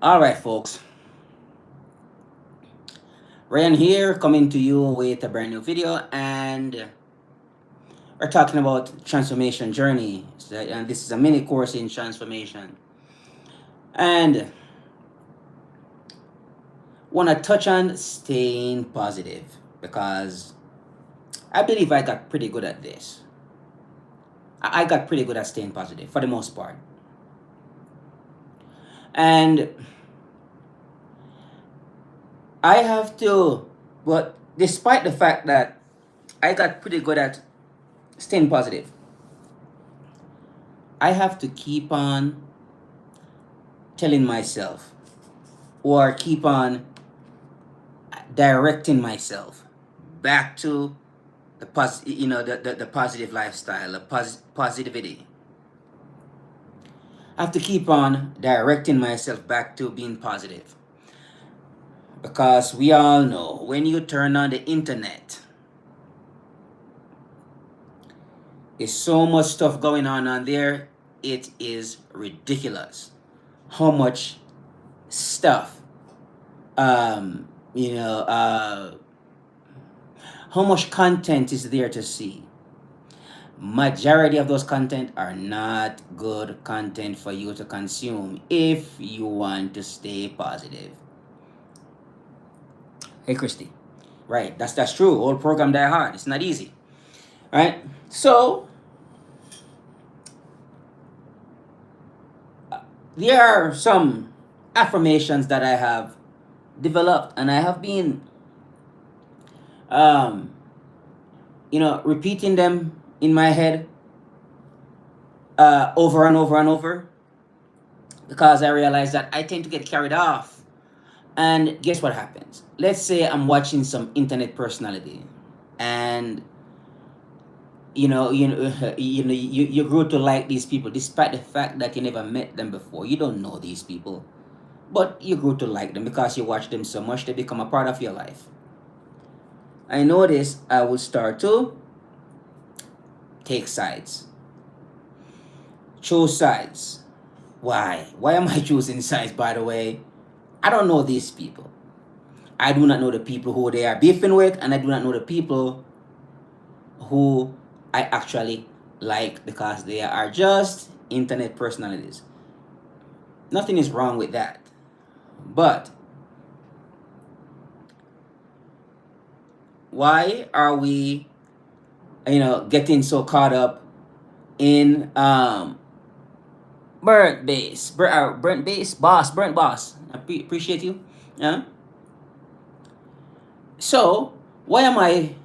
All right, folks. Ryan here, coming to you with a brand new video, and we're talking about transformation journey. And this is a mini course in transformation. And want to touch on staying positive because I believe I got pretty good at this. I got pretty good at staying positive for the most part. And I have to, but despite the fact that I got pretty good at staying positive, I have to keep on telling myself or keep on directing myself back to the positive lifestyle, the positivity. I have to keep on directing myself back to being positive because we all know when you turn on the internet, there's so much stuff going on there. It is ridiculous how much stuff um you know uh how much content is there to see. Majority of those content are not good content for you to consume if you want to stay positive. Hey, Christy. Right, that's true. Old program die hard. It's not easy. Right? So there are some affirmations that I have developed and I have been um repeating them in my head over and over and over because I realize that I tend to get carried off. And guess what happens? Let's say I'm watching some internet personality, and you grew to like these people despite the fact that you never met them before. You don't know these people, but you grew to like them because you watch them so much they become a part of your life. I notice I will start to take sides, choose sides. Why am I choosing sides, by the way? I don't know these people. I do not know the people who they are beefing with, and I do not know the people who I actually like because they are just internet personalities. Nothing is wrong with that. But why are we, getting so caught up in Burnt Base, Boss? Appreciate you. Yeah. So why am I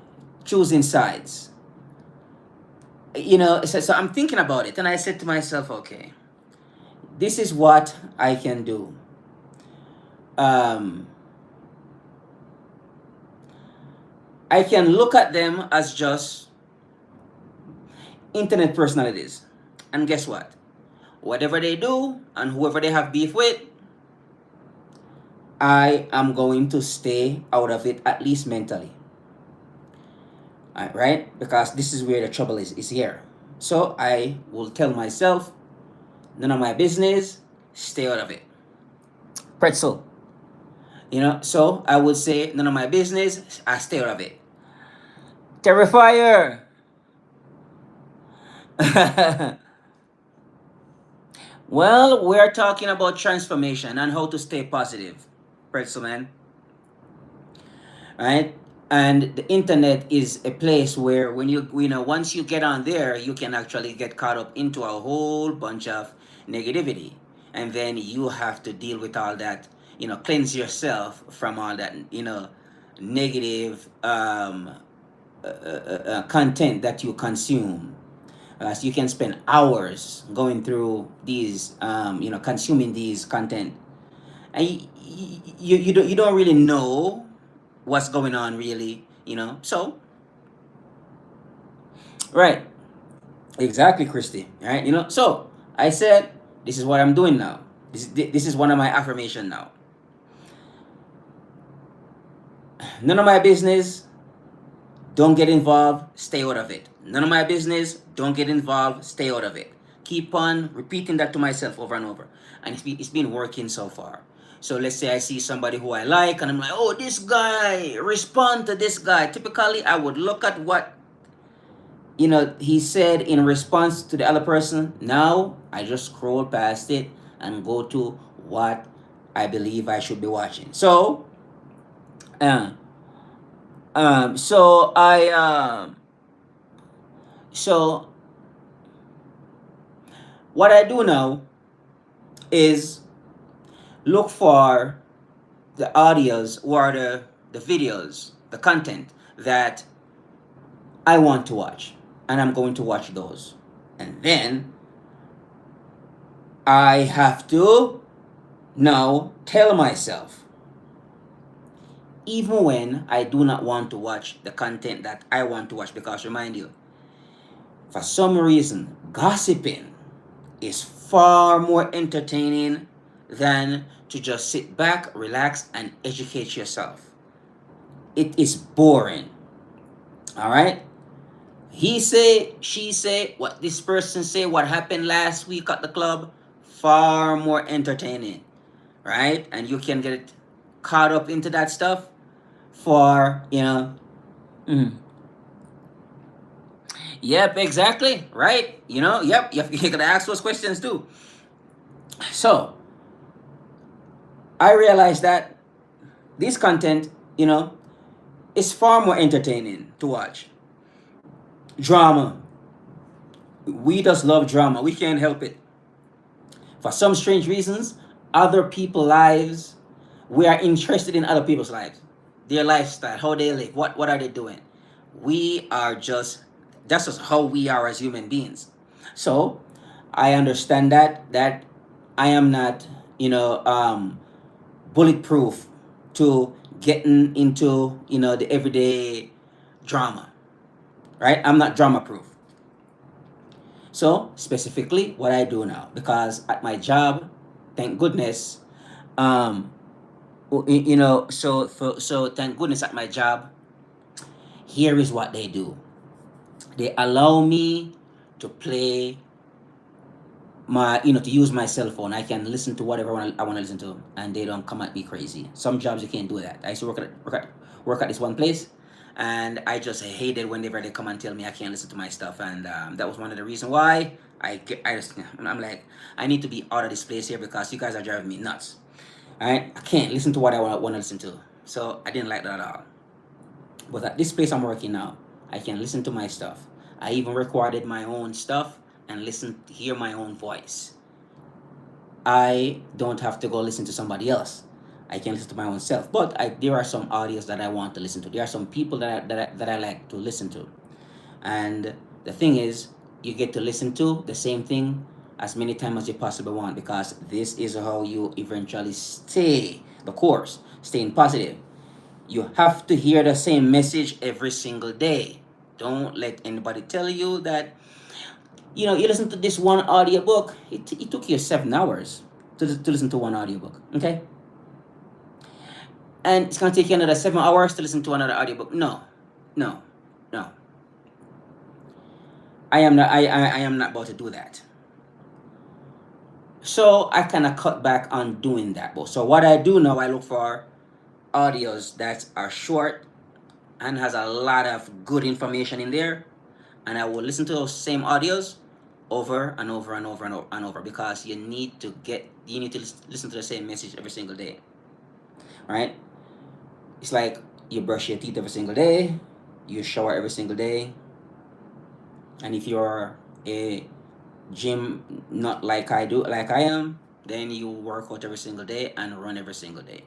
choosing sides? So I'm thinking about it, and I said to myself, okay, this is what I can do. Um, I can look at them as just internet personalities, and guess what? Whatever they do and whoever they have beef with, I am going to stay out of it at least mentally. Right? Because this is where the trouble is here. So I will tell myself, none of my business, stay out of it. Pretzel. So I would say, none of my business, I stay out of it. Terrifier. Well, we're talking about transformation and how to stay positive. Pretzel man. Right? And the internet is a place where when once you get on there, you can actually get caught up into a whole bunch of negativity, and then you have to deal with all that, cleanse yourself from all that, negative content that you consume. So you can spend hours going through these, consuming these content, and you don't really know what's going on really, so right, exactly, Christy, right, so I said, this is what I'm doing now. This is one of my affirmation now. None of my business, don't get involved, stay out of it. None of my business, don't get involved, stay out of it. Keep on repeating that to myself over and over, and it's been working so far. So let's say I see somebody who I like, and I'm like, oh, this guy, respond to this guy. Typically, I would look at what he said in response to the other person. Now I just scroll past it and go to what I believe I should be watching. Uh, so I so what I do now is look for the audios or the videos, the content that I want to watch, and I'm going to watch those. And then I have to now tell myself, even when I do not want to watch the content that I want to watch, because remind you, for some reason, gossiping is far more entertaining than to just sit back, relax, and educate yourself. It is boring. All right? He say, she say, what this person say, what happened last week at the club, far more entertaining, right? And you can get caught up into that stuff for, mm, yep, exactly, right? Yep, you gotta ask those questions too. So, I realized that this content, is far more entertaining to watch. Drama. We just love drama. We can't help it. For some strange reasons, other people's lives, we are interested in other people's lives, their lifestyle, how they live, what are they doing. We are just That's just how we are as human beings. So I understand that I am not, bulletproof to getting into, the everyday drama, right? I'm not drama proof. So specifically, what I do now, because at my job, thank goodness, um, so thank goodness at my job, here is what they do. They allow me to play to use my cell phone. I can listen to whatever I want to listen to, and they don't come at me crazy. Some jobs you can't do that. I used to work at this one place, and I just hated whenever they come and tell me I can't listen to my stuff, and that was one of the reasons why I'm like, I need to be out of this place here because you guys are driving me nuts. All right, I can't listen to what I want to listen to, so I didn't like that at all. But at this place I'm working now, I can listen to my stuff. I even recorded my own stuff and hear my own voice. I don't have to go listen to somebody else. I can listen to my own self. But there are some audios that I want to listen to. There are some people that I like to listen to. And the thing is, you get to listen to the same thing as many times as you possibly want, because this is how you eventually stay the course, staying positive. You have to hear the same message every single day. Don't let anybody tell you that, you listen to this one audiobook. It took you 7 hours to listen to one audiobook, okay? And it's going to take you another 7 hours to listen to another audiobook. No, no, no. I am not about to do that. So I kind of cut back on doing that. So what I do now, I look for audios that are short and has a lot of good information in there, and I will listen to those same audios over and over and over and over, and over, because you need to listen to the same message every single day, right? It's like you brush your teeth every single day, you shower every single day, and if you're a gym not like I am, then you work out every single day and run every single day.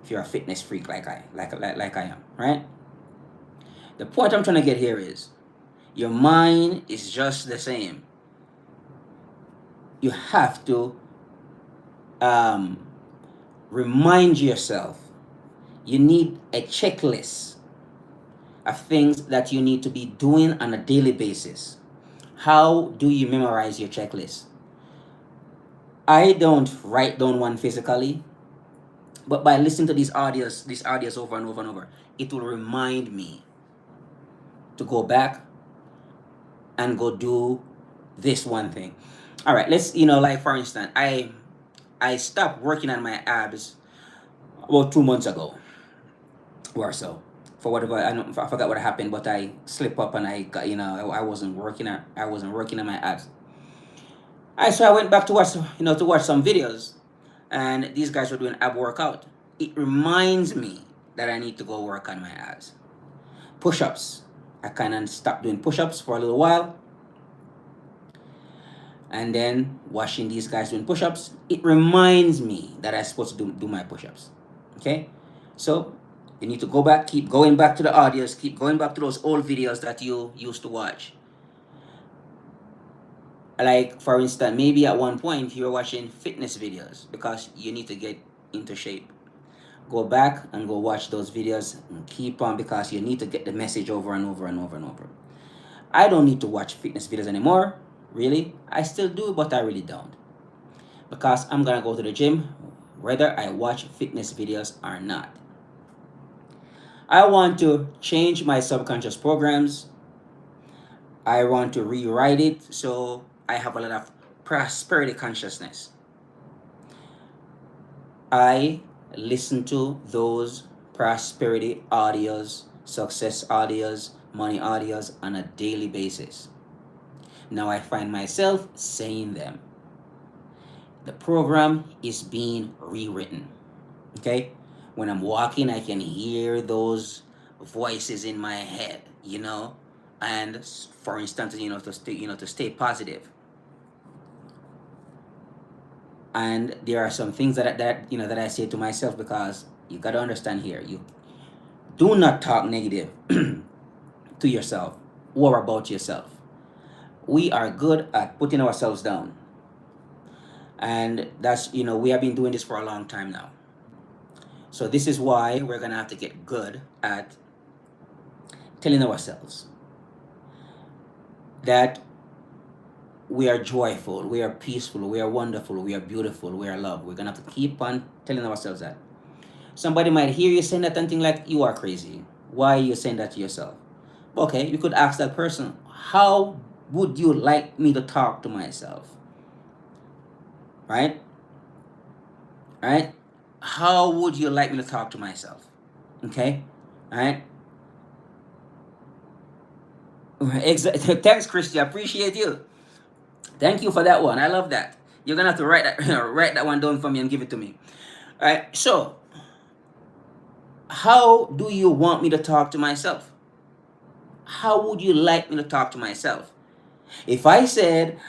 If you're a fitness freak like I am, right? The point I'm trying to get here is your mind is just the same. You have to um, remind yourself. You need a checklist of things that you need to be doing on a daily basis. How do you memorize your checklist? I don't write down one physically, but by listening to these audios over and over and over, it will remind me to go back and go do this one thing. All right, let's, like for instance, I stopped working on my abs about 2 months ago or so. For whatever I forgot what happened, but I slipped up and I got, I wasn't working on my abs. So I went back to watch to watch some videos, and these guys were doing ab workout. It reminds me that I need to go work on my abs. Push-ups. I kind of stopped doing push-ups for a little while, and then watching these guys doing push-ups, it reminds me that I'm supposed to do my push-ups. Okay, so you need to go back, keep going back to the audios, keep going back to those old videos that you used to watch. Like, for instance, maybe at one point you were watching fitness videos because you need to get into shape. Go back and go watch those videos and keep on, because you need to get the message over and over and over and over. I don't need to watch fitness videos anymore, really. I still do, but I really don't. Because I'm gonna go to the gym whether I watch fitness videos or not. I want to change my subconscious programs. I want to rewrite it so I have a lot of prosperity consciousness. I listen to those prosperity audios, success audios, money audios on a daily basis. Now I find myself saying them. The program is being rewritten. Okay? When I'm walking, I can hear those voices in my head, and for instance, to stay positive. And there are some things that I say to myself, because you got to understand here, you do not talk negative to yourself or about yourself. We are good at putting ourselves down, and that's we have been doing this for a long time now. So this is why we're gonna have to get good at telling ourselves that we are joyful, we are peaceful, we are wonderful, we are beautiful, we are loved. We're gonna have to keep on telling ourselves that. Somebody might hear you saying that and think like, you are crazy. Why are you saying that to yourself? Okay, you could ask that person, how would you like me to talk to myself? Right? Right? How would you like me to talk to myself? Okay? Right? Thanks, Christy. I appreciate you. Thank you for that one. I love that. You're gonna have to write that write that one down for me and give it to me. All right. So, how do you want me to talk to myself? How would you like me to talk to myself? If I said,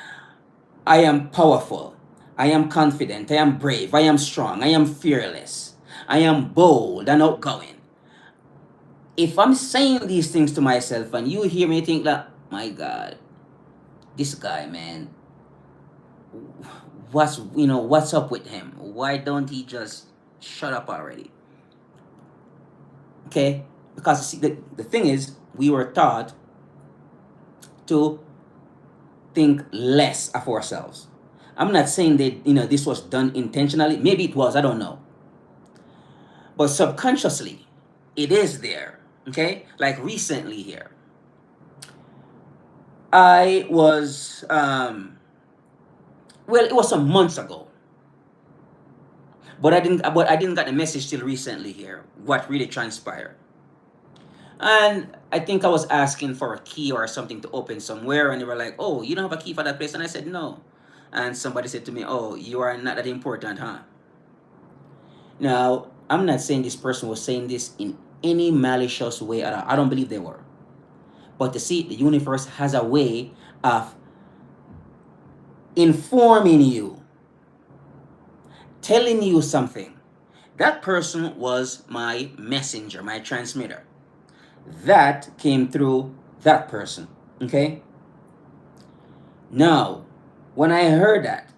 I am powerful, I am confident, I am brave, I am strong, I am fearless, I am bold and outgoing. If I'm saying these things to myself and you hear me think that, my God, this guy, man, what's up with him? Why don't he just shut up already? Okay? Because see, the thing is, we were taught to think less of ourselves. I'm not saying that this was done intentionally. Maybe it was, I don't know. But subconsciously, it is there. Okay? Like recently here, I was it was some months ago. But I didn't get the message till recently here, what really transpired. And I think I was asking for a key or something to open somewhere, and they were like, "Oh, you don't have a key for that place?" And I said, "No." And somebody said to me, "Oh, you are not that important, huh?" Now, I'm not saying this person was saying this in any malicious way at all. I don't believe they were. But to see, the universe has a way of informing you, telling you something. That person was my messenger, my transmitter. That came through that person. Okay? Now, when I heard that,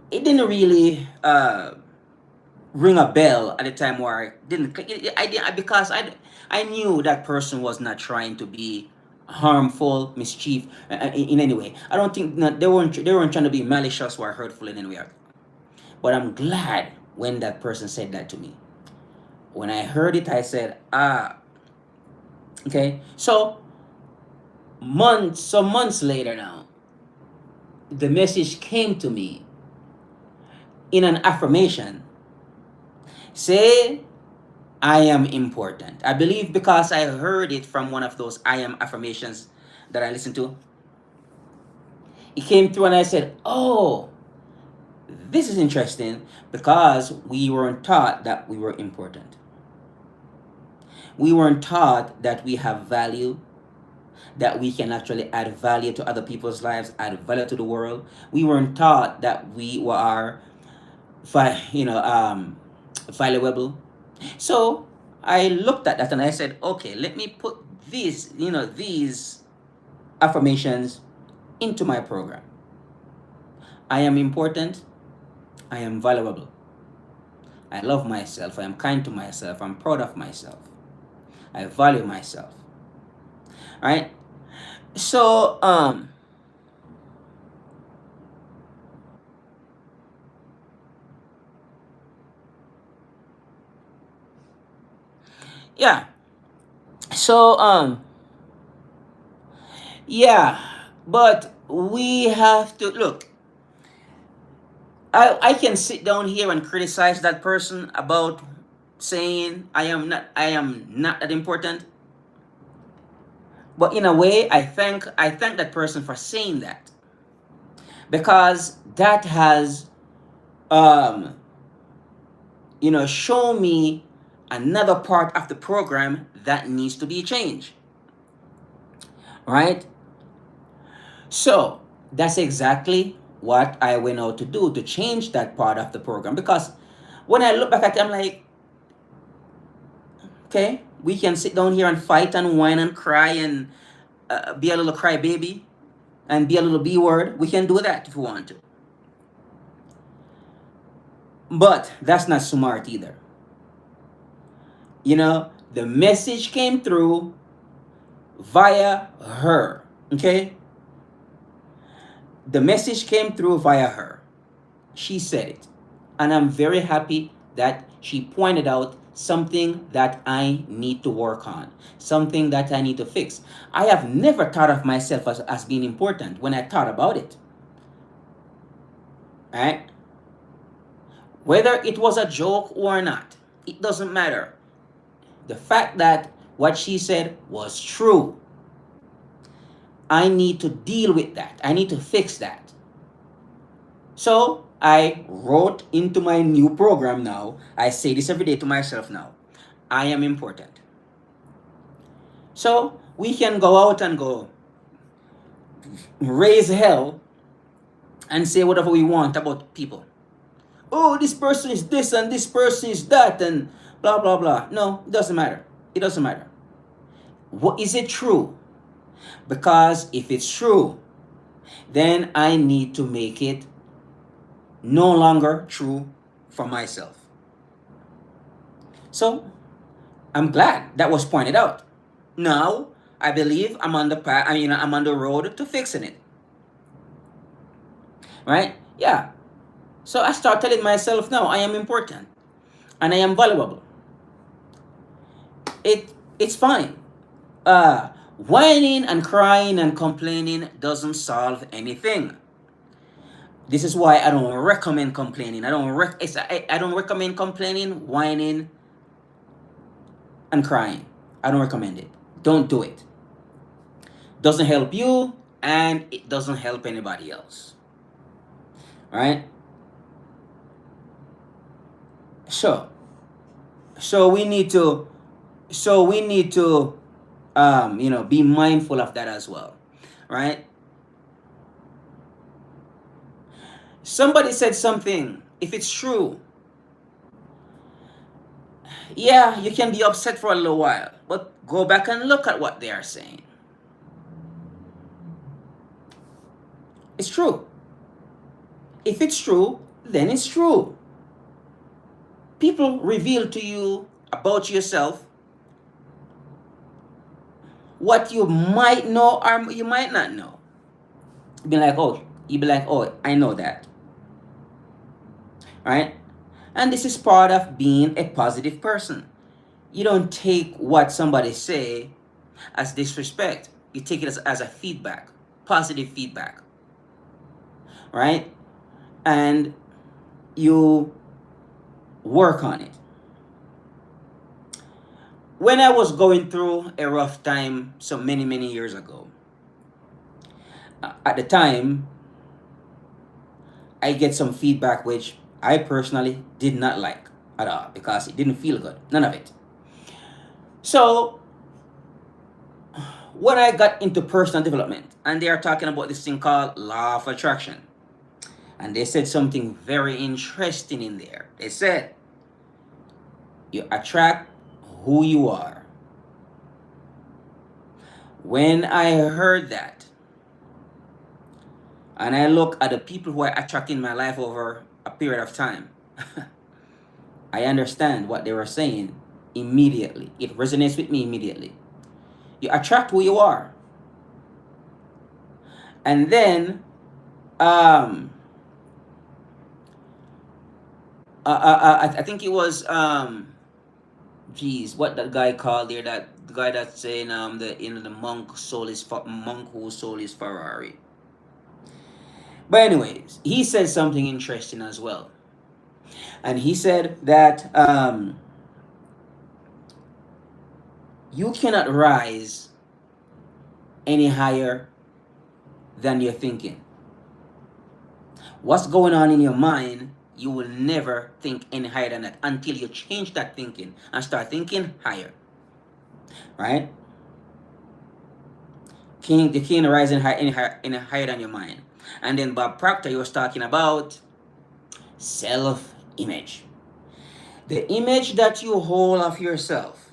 it didn't really ring a bell at the time, where I didn't, because I knew that person was not trying to be harmful, mischief in any way. I don't think they weren't trying to be malicious or hurtful in any way. But I'm glad when that person said that to me. When I heard it, I said, okay. So months later now, the message came to me in an affirmation, say, I am important. I believe because I heard it from one of those I am affirmations that I listened to. It came through and I said, oh, this is interesting because we weren't taught that we were important. We weren't taught that we have value, that we can actually add value to other people's lives, add value to the world. We weren't taught that we are, valuable. So I looked at that and I said, okay, let me put these affirmations into my program. I am important. I am valuable. I love myself. I am kind to myself. I'm proud of myself. I value myself. All right. So yeah. So yeah, but we have to look. I can sit down here and criticize that person about saying I am not that important. But in a way, I thank that person for saying that, because that has um shown me another part of the program that needs to be changed. Right? So that's exactly what I went out to do, to change that part of the program. Because when I look back at it, I'm like, okay, we can sit down here and fight and whine and cry and be a little crybaby and be a little B word. We can do that if we want to. But that's not smart either. The message came through via her. Okay? The message came through via her. She said it. And I'm very happy that she pointed out something that I need to work on, something that I need to fix. I have never thought of myself as being important when I thought about it. Right? Whether it was a joke or not, it doesn't matter. The fact that what she said was true. I need to deal with that. I need to fix that. So I wrote into my new program now. I say this every day to myself now. I am important. So we can go out and go raise hell and say whatever we want about people. Oh, this person is this and this person is that and blah blah blah. No, it doesn't matter. It doesn't matter. What is it true? Because if it's true, then I need to make it no longer true for myself. So I'm glad that was pointed out. Now I believe I'm on the path. I'm on the road to fixing it. Right? Yeah. So I start telling myself now I am important and I am valuable. It's fine. Whining and crying and complaining doesn't solve anything. This is why I don't recommend complaining. I don't recommend complaining, whining, and crying. I don't recommend it. Don't do it. Doesn't help you and it doesn't help anybody else. Right? So so we need to be mindful of that as well. Right? Somebody said something. If it's true, yeah, you can be upset for a little while, but go back and look at what they are saying. It's true. If it's true, then it's true. People reveal to you about yourself what you might know or you might not know. You be like, oh, I know that. Right? And this is part of being a positive person. You don't take what somebody say as disrespect. You take it as a feedback, positive feedback. Right? And you work on it. When I was going through a rough time so many years ago, at the time, I get some feedback which I personally did not like at all because it didn't feel good. None of it. So when I got into personal development, and they are talking about this thing called law of attraction, and they said something very interesting in there. They said you attract who you are. When I heard that, and I look at the people who I attract in my life over a period of time, I understand what they were saying immediately. It resonates with me immediately. You attract who you are. And then, um, I think it was, geez, what that guy called there? That the guy that's saying, the monk whose soul is Ferrari. But anyways, he said something interesting as well, and he said that you cannot rise any higher than you're thinking. What's going on in your mind, you will never think any higher than that until you change that thinking and start thinking higher. Right? You can't rise any higher than your mind. And then Bob Proctor, he was talking about self-image. The image that you hold of yourself,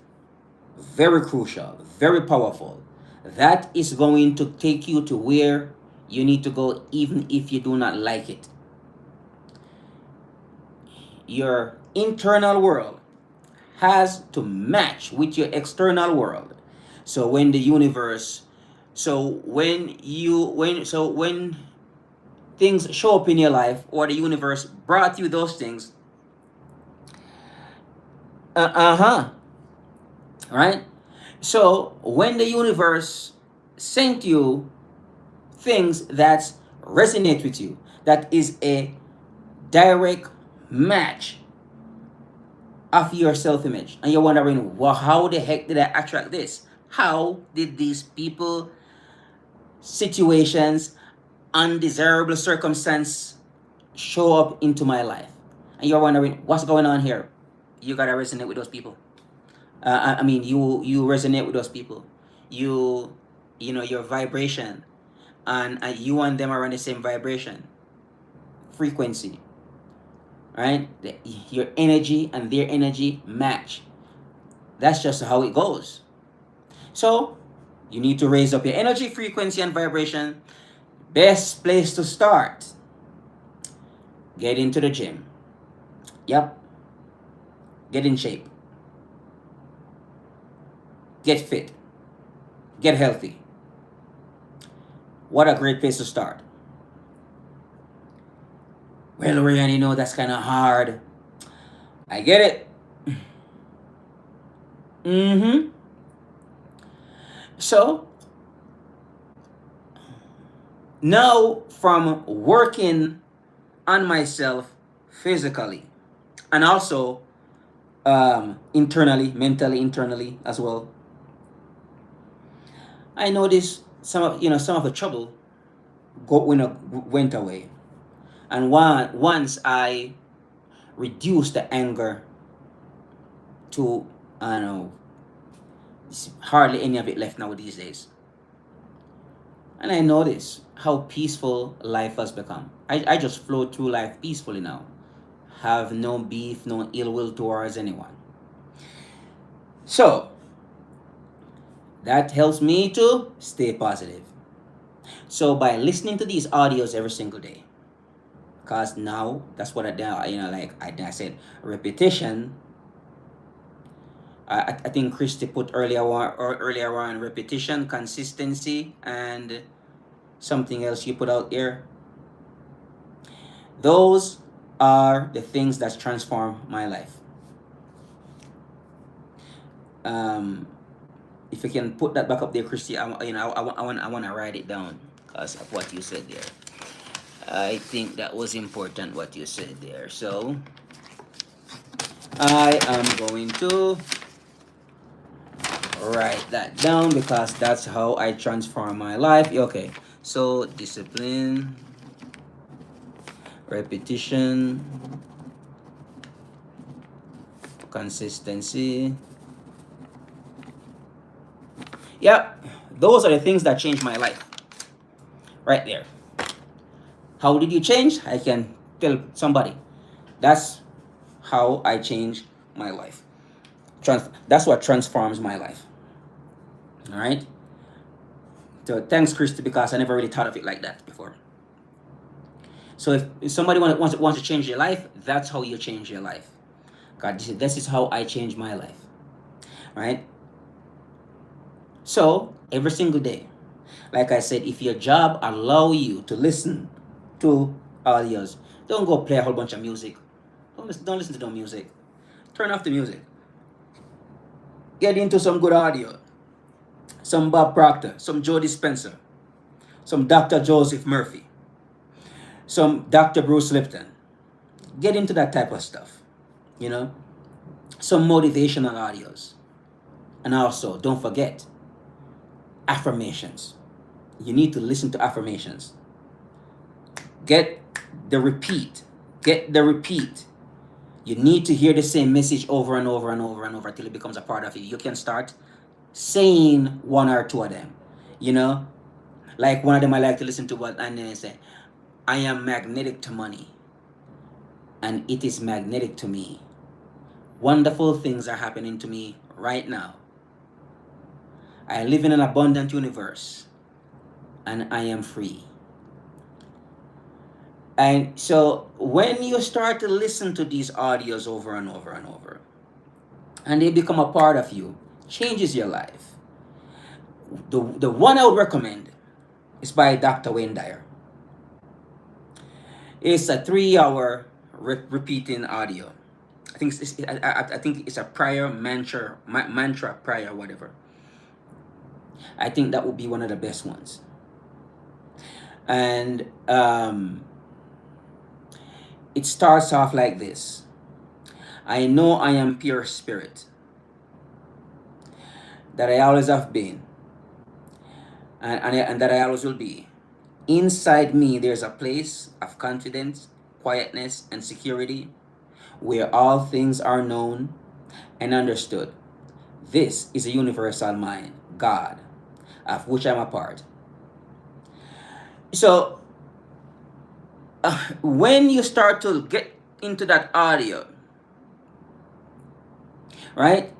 very crucial, very powerful. That is going to take you to where you need to go, even if you do not like it. Your internal world has to match with your external world. So when the universe, so when things show up in your life, or the universe brought you those things, right? So when the universe sent you things that resonate with you, that is a direct match of your self-image, and you're wondering, well, how the heck did I attract this? How did these people, situations, undesirable circumstance show up into my life? And you're wondering, what's going on here? You gotta resonate with those people. I mean, you resonate with those people. You you know your vibration, and you and them are on the same vibration, frequency, right? Your energy and their energy match. That's just how it goes. So you need to raise up your energy, frequency, and vibration. Best place to start: get into the gym. Yep. Get in shape. Get fit. Get healthy. What a great place to start. Well, Ryan, you know that's kind of hard. I get it. Mm-hmm. So now, from working on myself physically, and also internally, mentally, internally as well, I noticed some of the trouble went away. And once I reduced the anger to, I don't know, hardly any of it left now these days. And I notice how peaceful life has become. I just flow through life peacefully now. Have no beef, no ill will towards anyone. So that helps me to stay positive. So by listening to these audios every single day, because now that's what like I said, repetition. I think Christy put earlier on repetition, consistency, and something else you put out there. Those are the things that transform my life. If you can put that back up there, Christy, I want to write it down because of what you said there. I think that was important what you said there. So I am going to write that down because that's how I transform my life. Okay. So discipline, repetition, consistency. Yep. Those are the things that changed my life. Right there. How did you change? I can tell somebody. That's how I change my life. That's what transforms my life. All right. So thanks, Christy, because I never really thought of it like that before. So if somebody wants to change your life, that's how you change your life. God, this is how I change my life. Right. So every single day, like I said, if your job allow you to listen to audios, don't go play a whole bunch of music. Don't listen to no music. Turn off the music. Get into some good audio. Some Bob Proctor, some Joe Dispenza, some Dr. Joseph Murphy, some Dr. Bruce Lipton. Get into that type of stuff, you know, some motivational audios. And also, don't forget, affirmations. You need to listen to affirmations. Get the repeat. Get the repeat. You need to hear the same message over and over and over and over until it becomes a part of you. You can start saying one or two of them, you know, like one of them I like to listen to, but and then I say, I am magnetic to money, and it is magnetic to me. Wonderful things are happening to me right now. I live in an abundant universe, and I am free. And so when you start to listen to these audios over and over and over, and they become a part of you, changes your life. The one I would recommend is by Dr. Wayne Dyer. It's a 3 hour repeating audio. I think it's a prayer mantra prayer, whatever. I think that would be one of the best ones. And it starts off like this. I know I am pure spirit, that I always have been, and that I always will be. Inside me, there's a place of confidence, quietness, and security where all things are known and understood. This is a universal mind, God, of which I'm a part. So, when you start to get into that audio, right?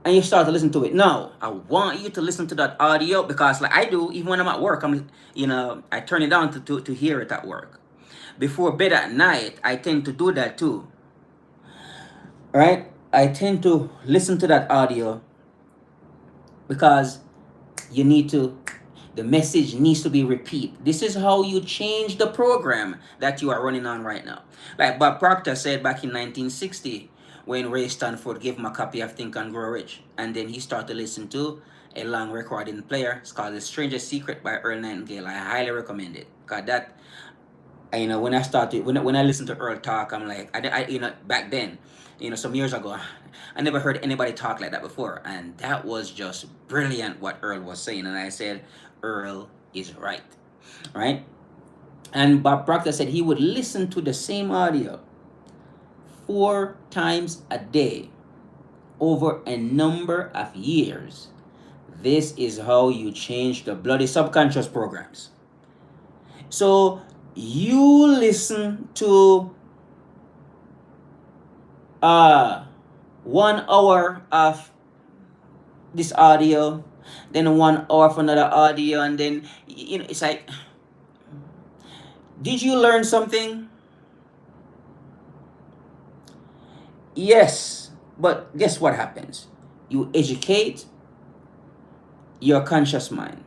And you start to listen to it. Now, I want you to listen to that audio because, like I do, even when I'm at work, I turn it on to hear it at work. Before bed at night, I tend to do that too. Right? I tend to listen to that audio because the message needs to be repeat. This is how you change the program that you are running on right now. Like Bob Proctor said back in 1960, when Ray Stanford gave him a copy of Think and Grow Rich, and then he started to listen to a long recording player. It's called The Strangest Secret by Earl Nightingale. I highly recommend it. Cause that, when I listened to Earl talk, I'm like, back then, some years ago, I never heard anybody talk like that before, and that was just brilliant what Earl was saying. And I said, Earl is right, right? And Bob Proctor said he would listen to the same audio 4 times a day over a number of years. This is how you change the bloody subconscious programs. So you listen to 1 hour of this audio, then 1 hour for another audio, and then it's like, did you learn something? Yes, but guess what happens? You educate your conscious mind.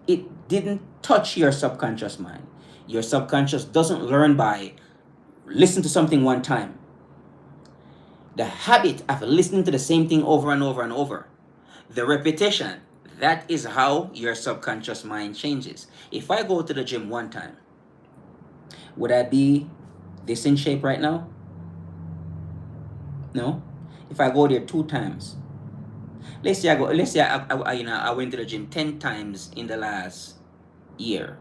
It didn't touch your subconscious mind. Your subconscious doesn't learn by listening to something one time. The habit of listening to the same thing over and over and over, the repetition, that is how your subconscious mind changes. If I go to the gym one time, Would I be this in shape right now? No. If I go there 2 times, let's say I go. Let's say I went to the gym 10 times in the last year.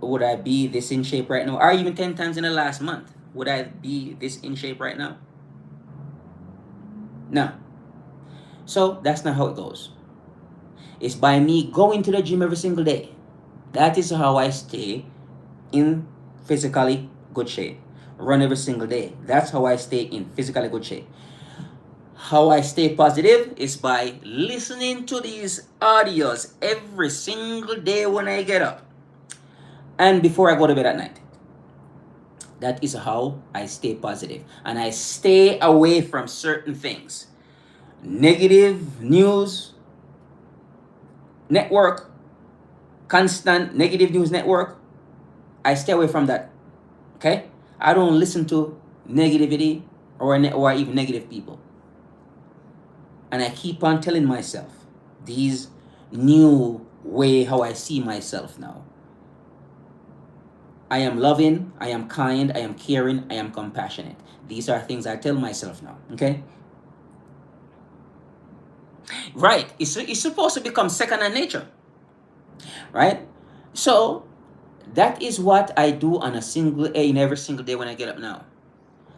Would I be this in shape right now? Or even 10 times in the last month? Would I be this in shape right now? No. So that's not how it goes. It's by me going to the gym every single day. That is how I stay in physically good shape. Run every single day. That's how I stay in physically good shape. How I stay positive is by listening to these audios every single day when I get up and before I go to bed at night. That is how I stay positive. And I stay away from certain things. Negative news network, constant negative news network. I stay away from that. Okay? I don't listen to negativity or even negative people. And I keep on telling myself these new way how I see myself now. I am loving, I am kind, I am caring, I am compassionate. These are things I tell myself now. Okay? Right. It's supposed to become second nature. Right? So that is what I do on in every single day when I get up now.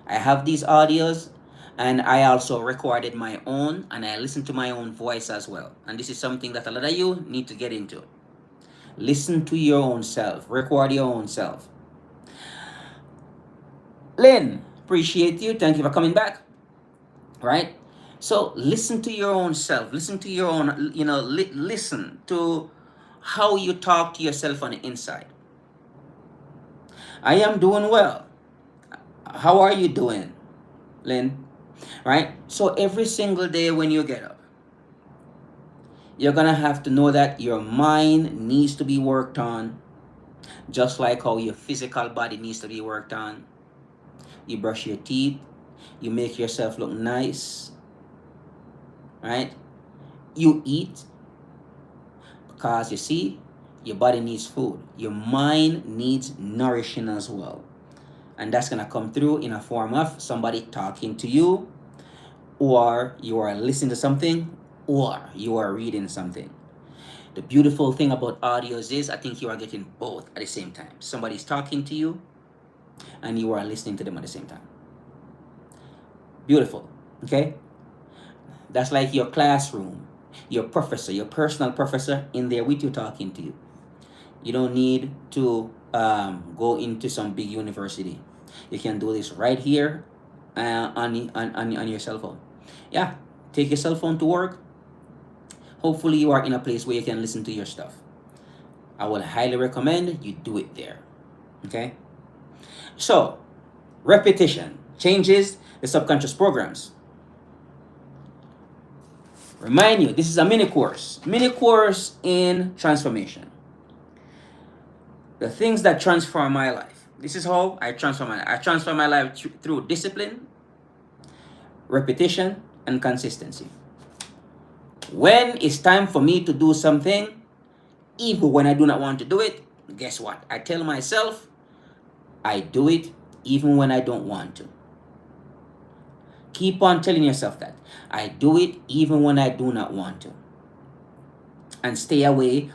I have these audios and I also recorded my own and I listen to my own voice as well. And this is something that a lot of you need to get into. Listen to your own self. Record your own self. Lynn, appreciate you. Thank you for coming back. Right? So listen to your own self. Listen to your own, listen to how you talk to yourself on the inside. I am doing well. How are you doing, Lynn? Right? So every single day when you get up, you're going to have to know that your mind needs to be worked on, just like how your physical body needs to be worked on. You brush your teeth, you make yourself look nice, right? You eat, because you see, your body needs food. Your mind needs nourishing as well. And that's going to come through in a form of somebody talking to you, or you are listening to something, or you are reading something. The beautiful thing about audios is I think you are getting both at the same time. Somebody's talking to you and you are listening to them at the same time. Beautiful. Okay? That's like your classroom, your professor, your personal professor in there with you talking to you. You don't need to go into some big university. You can do this right here on your cell phone. Yeah, take your cell phone to work. Hopefully you are in a place where you can listen to your stuff. I will highly recommend you do it there. Okay? So, repetition changes the subconscious programs. Remind you, this is a mini course in transformation. The things that transform my life. This is how I transform my life. I transform my life through discipline, repetition, and consistency. When it's time for me to do something, even when I do not want to do it, guess what? I tell myself, I do it even when I don't want to. Keep on telling yourself that. I do it even when I do not want to. And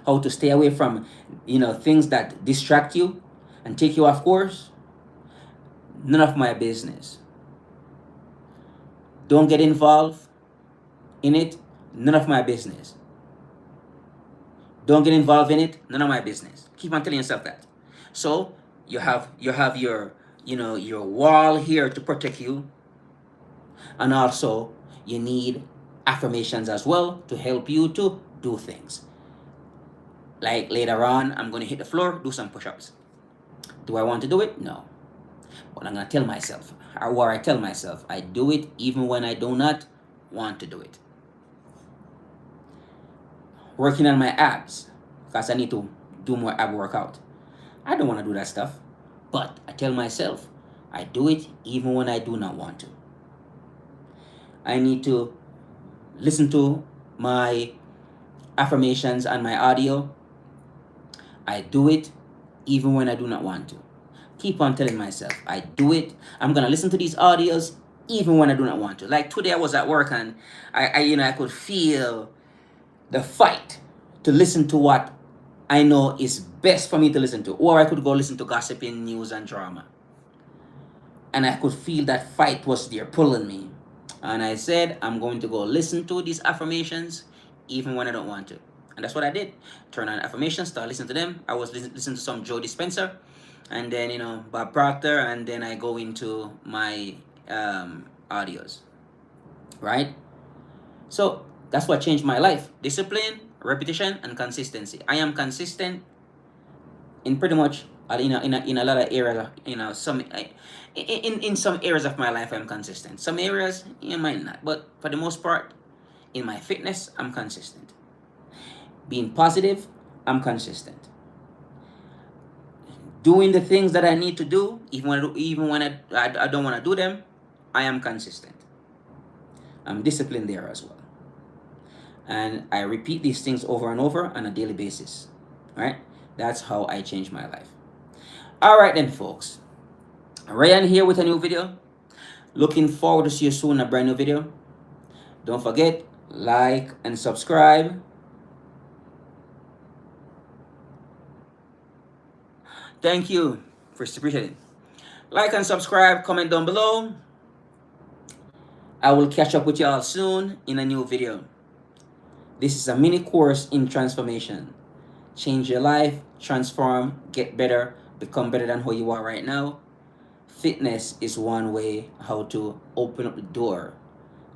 how to stay away from, things that distract you and take you off course. None of my business. Don't get involved in it. None of my business. Don't get involved in it. None of my business. Keep on telling yourself that. So you have your your wall here to protect you, and also you need affirmations as well to help you to do things. Like later on, I'm going to hit the floor, do some push-ups. Do I want to do it? No. But I'm going to tell myself, or I tell myself, I do it even when I do not want to do it. Working on my abs, because I need to do more ab workout. I don't want to do that stuff, but I tell myself, I do it even when I do not want to. I need to listen to my affirmations and my audio. I do it even when I do not want to. keep on telling myself, I do it. I'm gonna listen to these audios even when I do not want to. Like today, I was at work and I could feel the fight to listen to what I know is best for me to listen to, or I could go listen to gossiping, news, and drama. And I could feel that fight was there pulling me. And I said, I'm going to go listen to these affirmations even when I don't want to. And that's what I did. Turn on affirmations, start listening to them. I was listening to some Joe Dispenza, and then, Bob Proctor, and then I go into my audios, right? So that's what changed my life. Discipline, repetition, and consistency. I am consistent in pretty much in a lot of areas. In some areas of my life I'm consistent. Some areas you might not, but for the most part, in my fitness I'm consistent. Being positive, I'm consistent. Doing the things that I need to do, even when I don't want to do them, I am consistent. I'm disciplined there as well. And I repeat these things over and over on a daily basis. Right? That's how I change my life. All right then, folks. Ryan here with a new video. Looking forward to see you soon in a brand new video. Don't forget, like and subscribe. Thank you for appreciating. Like and subscribe, comment down below. I will catch up with y'all soon in a new video. This is a mini course in transformation. Change your life, transform, get better, become better than who you are right now. Fitness is one way how to open up the door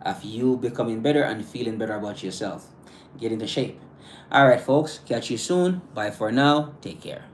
of you becoming better and feeling better about yourself. Get into shape. All right, folks. Catch you soon. Bye for now. Take care.